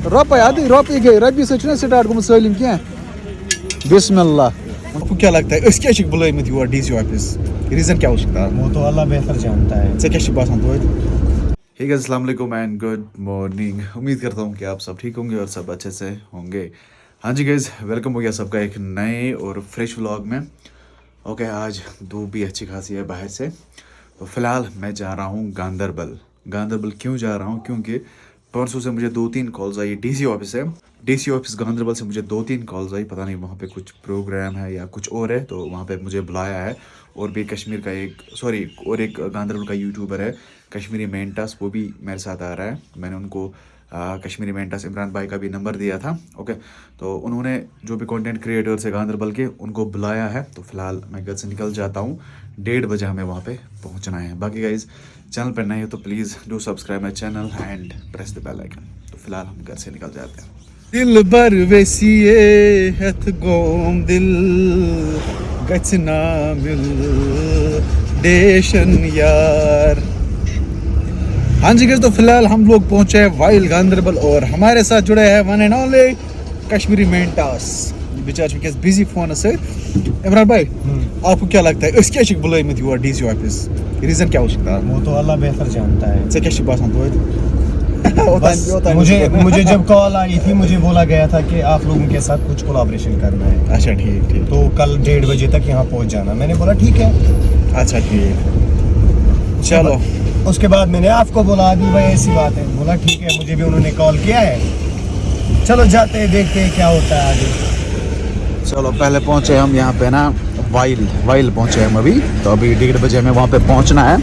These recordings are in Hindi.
रोपे आदि रोपी गई रबी से स्टार्ट गुम सलिम क्या बिस्मिल्लाह। आपको क्या लगता है क्या बुलाइमत योर डीसी ऑफिस रीजन क्या हो सकता है? वो तो अल्लाह बेहतर जानता है। से क्या बात तो हे गाइस अस्सलाम वालेकुम एंड गुड मॉर्निंग। उम्मीद करता हूँ कि आप सब ठीक होंगे और सब अच्छे से होंगे। हाँ जी गाइस, वेलकम हो गया सबका एक नए और फ्रेश व्लॉग में। ओके, आज धूप भी अच्छी खासी है बाहर से। तो फिलहाल मैं जा रहा हूँ गांधरबल क्यों जा रहा हूँ? क्योंकि परसों से मुझे 2-3 कॉल्स आई। डीसी ऑफिस है, डीसी ऑफिस गांधरबल से मुझे 2-3 कॉल्स आई। पता नहीं वहाँ पे कुछ प्रोग्राम है या कुछ और है, तो वहाँ पे मुझे बुलाया है। और भी कश्मीर का एक गांधरबल का यूट्यूबर है कश्मीरी मेंटास, वो भी मेरे साथ आ रहा है। मैंने उनको कश्मीरी मेंटास इमरान भाई का भी नंबर दिया था। ओके, तो उन्होंने जो भी कंटेंट क्रिएटर्स है गांधरबल के उनको बुलाया है। तो फिलहाल मैं घर से निकल जाता हूँ, 1:30 बजे हमें वहाँ पे पहुँचना है। बाकी गाइज चैनल पर नए हो तो please do subscribe my channel and press the bell icon. तो फिलहाल हम घर से निकल जाते हैं। दिल बर वेसिए हथ गोम दिल गचना मिल डेशन यार। हाँ जी गाइस, तो फिलहाल हम लोग पहुंचे हैं वाइल गांधरबल और हमारे साथ जुड़े हैं वन एंड ओनली कश्मीरी मेंटास। बिचार वस बिजी फोन से। इमरान भाई, आपको क्या लगता है क्या बुलाइमत योर डीसी ऑफिस रीजन क्या हो सकता है? वो तो अल्लाह बेहतर जानता है। से क्या बात मुझे जब कॉल आई थी मुझे बोला गया था कि आप लोगों के साथ कुछ कोलैबोरेशन करना है। अच्छा ठीक, तो कल 1:30 बजे तक यहाँ पहुँच जाना। मैंने बोला ठीक है। अच्छा ठीक, चलो। उसके बाद मैंने आपको बोला दी भाई ऐसी बात है। बोला ठीक है, मुझे भी उन्होंने कॉल किया है। चलो जाते हैं, देखते हैं क्या होता है आगे। चलो, पहले पहुंचे हम यहाँ पे ना वाइल पहुंचे हम अभी। तो अभी 1:30 बजे हमें वहाँ पे पहुंचना है।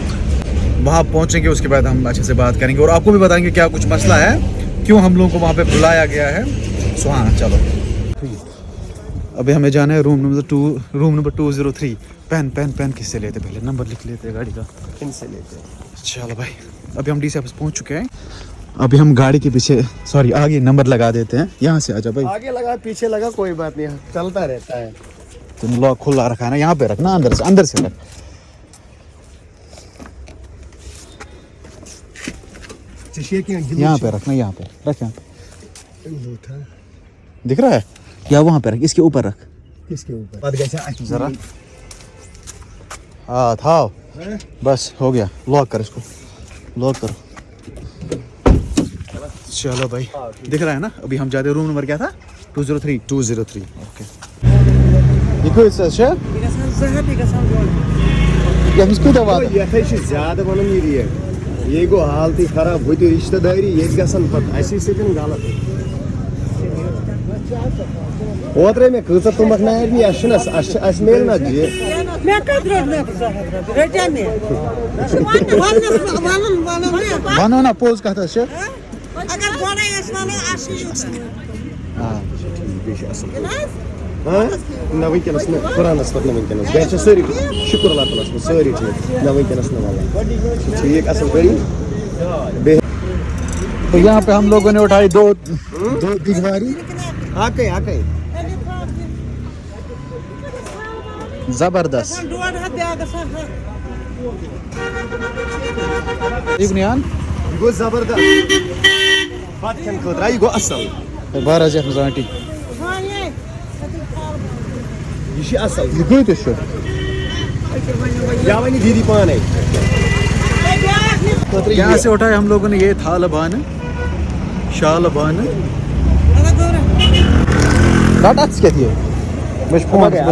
वहाँ पहुंचेंगे, उसके बाद हम अच्छे से बात करेंगे और आपको भी बताएंगे क्या कुछ मसला है, क्यों हम लोगों को वहाँ पे बुलाया गया है। सो हाँ चलो, अभी हमें जाना है रूम नंबर 203। पेन किससे लेते, पहले नंबर लिख लेते हैं गाड़ी का। किनसे लेते हैं? चलो भाई, अभी हम डीसी ऑफिस पहुंच चुके हैं। अभी हम गाड़ी के पीछे आगे नंबर लगा देते हैं। यहाँ से आजा भाई। आगे लगा पीछे लगा कोई बात नहीं, चलता रहता है। तुम लॉक खुला रखा है ना, यहाँ पे रखना, अंदर से रख। यहाँ पे रखना, यहाँ पे रख। यहाँ दिख रहा है या वहाँ पे रख, इसके ऊपर रख। किसके ऊपर? जरा हाँ था, बस हो गया। लॉक कर, इसको लॉक करो। चलो भाई, दिख रहा है ना। अभी हम जाते हैं, रूम नंबर क्या था? 203। ओके, ज्यादा वन ये गो हालत खराब वो रिश्तेदारी ये गलत ओत्रे में कह तुम मेलना वनो ना पोज कत ना वनकस कुरानस पे वनकस गए सारी शुक्र अल्लाह ताला सारी ठीक ना वनकस ना ठीक असल करी। तो यहाँ पे हम लोगों ने उठाई दो दिगवारी। आके जबरदस्त गो जबरदस्त बात खेन खतरा गो असल 12 आंटी ये असल ये कत या वन दीदी पाने। यहाँ से उठाए हम लोगों ने ये थाल बान शाल बान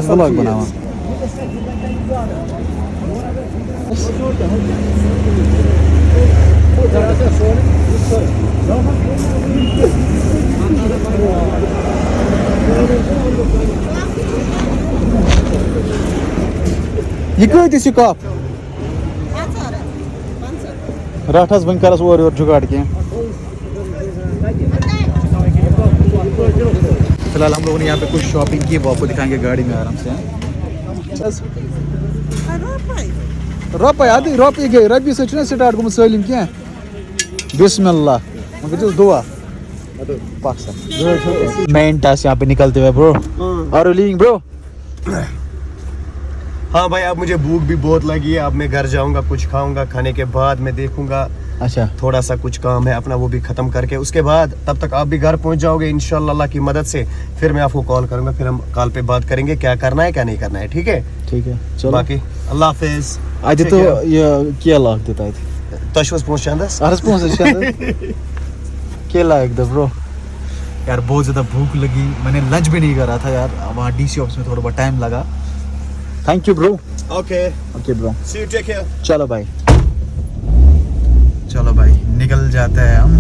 व्लॉग बनावा। ये कत कप रटस वन करस और जुगाड़ क्या। फिलहाल हम लोगों ने यहाँ पे कुछ शॉपिंग की, वो आपको दिखाएंगे गाड़ी में आराम से। रोपे आदि रोपी गई रबी से स्टार्ट गुम सलिम क्या बिस्मिल्लाह। मगर दुआ मेंटास यहाँ पे निकलते हुए bro. Are you leaving bro? हाँ भाई, अब मुझे भूख भी बहुत लगी है। अब मैं घर जाऊंगा, कुछ खाऊंगा, खाने के बाद मैं देखूंगा अच्छा थोड़ा सा कुछ काम है अपना, वो भी खत्म करके उसके बाद तब तक आप भी घर पहुंच जाओगे इंशाल्लाह अल्लाह की मदद से। फिर मैं आपको कॉल करूंगा, फिर हम कॉल पे बात करेंगे क्या करना है क्या नहीं करना है, ठीक है? ठीक है चलो बाकी अल्लाह हाफिज। आज तो ये क्या लाग देता है तशवस पहुंच अर्स पहुंच क्या लाग दे ब्रो यार, बहुत ज़्यादा भूख लगी, मैंने लंच भी नहीं करा था यार, वहाँ डीसी ऑफिस में थोड़ा बहुत टाइम लगा। Thank you bro. Okay okay bro, see you, take care. चलो भाई, चलो भाई निकल जाते हैं हम।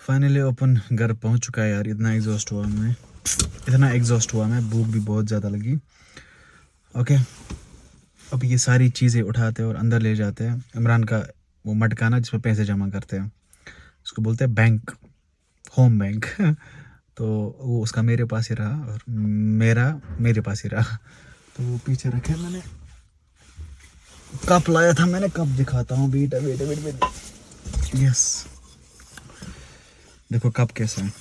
फाइनली अपन घर पहुंच चुका है यार, इतना एग्जॉस्ट हुआ मैं, भूख भी बहुत ज़्यादा लगी। ओके अब ये सारी चीज़ें उठाते हैं और अंदर ले जाते हैं। इमरान का वो मटकाना जिसमें पैसे जमा करते हैं, उसको बोलते हैं बैंक, होम बैंक तो वो उसका मेरे पास ही रहा और मेरा मेरे पास ही रहा, तो वो पीछे रखे मैंने। कप लाया था मैंने, कप दिखाता हूँ, वेट। यस देखो कप कैसा है,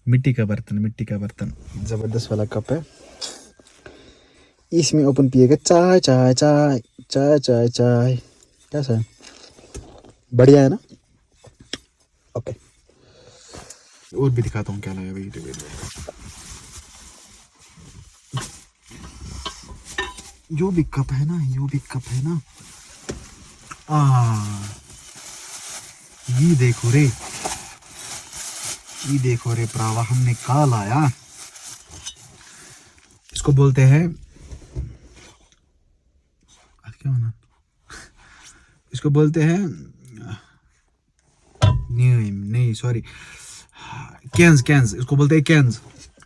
मिट्टी का बर्तन जबरदस्त वाला कप है। इसमें ओपन पिएगा चाय चाय चाय चाय चाय चाय, कैसा है, बढ़िया है ना? ओके और भी दिखाता हूँ क्या लाया, वेट। यो भी कप है ना, ये देखो रे प्रावा, हमने कहा लाया, इसको बोलते हैं क्या बना, इसको बोलते हैं नहीं सॉरी, कैंस, इसको बोलते हैं कैंस।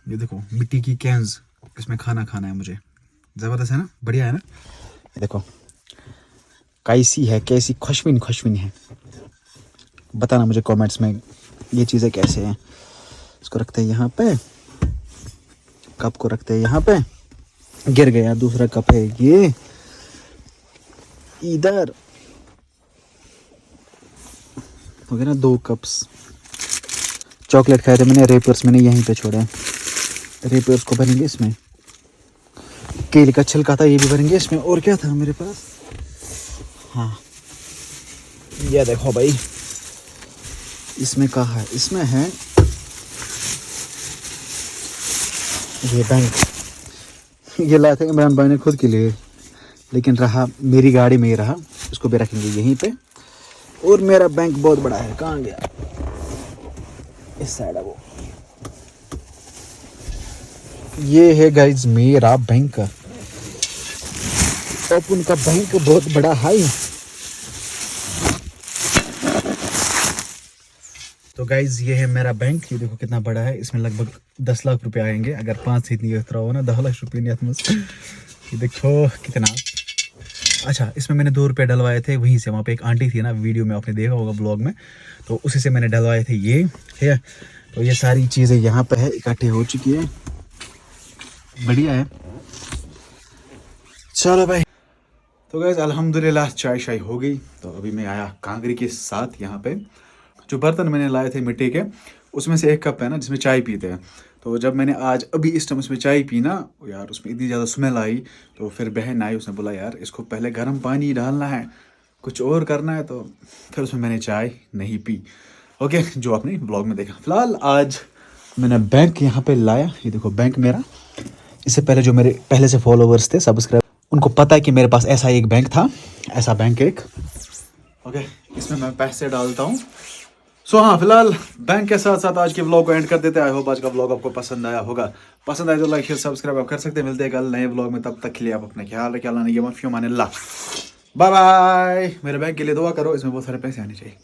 ये देखो मिट्टी की कैंस, इसमें खाना है मुझे, जबरदस्त है ना, बढ़िया है ना? ये देखो कैसी खुशबीन है, बताना मुझे कमेंट्स में ये चीज़ें कैसे हैं। इसको रखते हैं यहाँ पे, कप को रखते हैं यहाँ पे, गिर गया, दूसरा कप है ये इधर, हो गया ना 2 कप्स। चॉकलेट खाए थे मैंने, रेपर्स मैंने यहीं पे छोड़े हैं, रेपर्स को भरेंगे इसमें, केले का छिलका था ये भी भरेंगे इसमें, और क्या था मेरे पास, हाँ ये देखो भाई, इसमें कहा है, इसमें है ये बैंक, ये लाया था इमरान भाई ने खुद के लिए, लेकिन रहा मेरी गाड़ी में ही रहा, इसको भी रखेंगे यहीं पे। और मेरा बैंक बहुत बड़ा है, कहाँ गया, इस साइड है वो, ये है गाइज मेरा बैंक, अपन का बैंक बहुत बड़ा है। तो गाइज ये है मेरा बैंक, ये देखो कितना बड़ा है, इसमें लगभग 10 लाख रुपए आएंगे अगर 5 से इतनी हो ना, 10 लाख रुपये नहीं, ये देखो कितना। अच्छा इसमें मैंने 2 रुपये डलवाए थे वहीं से, वहाँ पे एक आंटी थी ना, वीडियो में आपने देखा होगा ब्लॉग में, तो उसी से मैंने डलवाए थे ये, ठीक है? तो ये सारी चीज़ें यहाँ पे है, इकट्ठे हो चुकी है, बढ़िया है। चलो भाई, तो गाइस अल्हम्दुलिल्लाह चाय शाय हो गई, तो अभी मैं आया कांगरी के साथ यहाँ पे। जो बर्तन मैंने लाए थे मिट्टी के, उसमें से एक कप है ना जिसमें चाय पीते हैं, तो जब मैंने आज अभी इस टाइम उसमें चाय पी ना यार, उसमें इतनी ज़्यादा स्मेल आई, तो फिर बहन आई, उसने बोला यार इसको पहले गर्म पानी डालना है, कुछ और करना है, तो फिर उसमें मैंने चाय नहीं पी। ओके जो आपने ब्लॉग में देखा। फिलहाल आज मैंने बैंक यहाँ पे लाया, ये देखो बैंक मेरा, इससे पहले जो मेरे पहले से फॉलोवर्स थे, सब्सक्राइब, उनको पता है कि मेरे पास ऐसा एक बैंक था, ऐसा बैंक एक। ओके इसमें मैं पैसे डालता हूँ। सो हाँ फिलहाल बैंक के साथ साथ आज के व्लॉग को एंड कर देते हैं। आई होप आज का व्लॉग आपको पसंद आया होगा, पसंद आए तो लाइक शेयर सब्सक्राइब आप कर सकते हैं। मिलते हैं कल नए व्लॉग में, तब तक के लिए आप अपना ख्याल रखिए, अल्लाह ने बाय बाय। मेरे बैंक के लिए दुआ करो, इसमें बहुत सारे पैसे आने चाहिए।